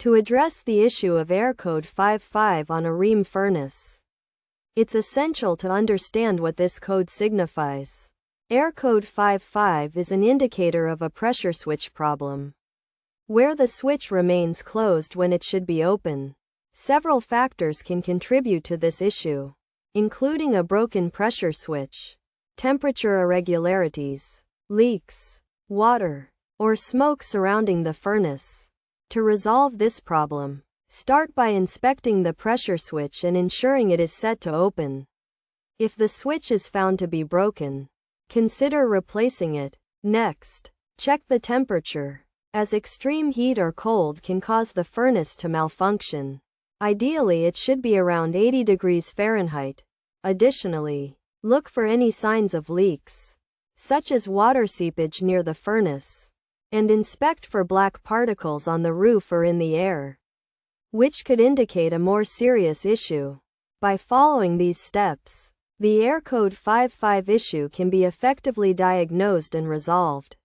to address the issue of air code 55 on a Rheem furnace. It's essential to understand what this code signifies. Air code 55 is an indicator of a pressure switch problem, where the switch remains closed when it should be open. Several factors can contribute to this issue, including a broken pressure switch, temperature irregularities, leaks, water, or smoke surrounding the furnace. To resolve this problem, start by inspecting the pressure switch and ensuring it is set to open. If the switch is found to be broken, consider replacing it. Next, check the temperature, as extreme heat or cold can cause the furnace to malfunction. Ideally, it should be around 80 degrees Fahrenheit. Additionally, look for any signs of leaks, such as water seepage near the furnace, and inspect for black particles on the roof or in the air, which could indicate a more serious issue. By following these steps, the air code 55 issue can be effectively diagnosed and resolved.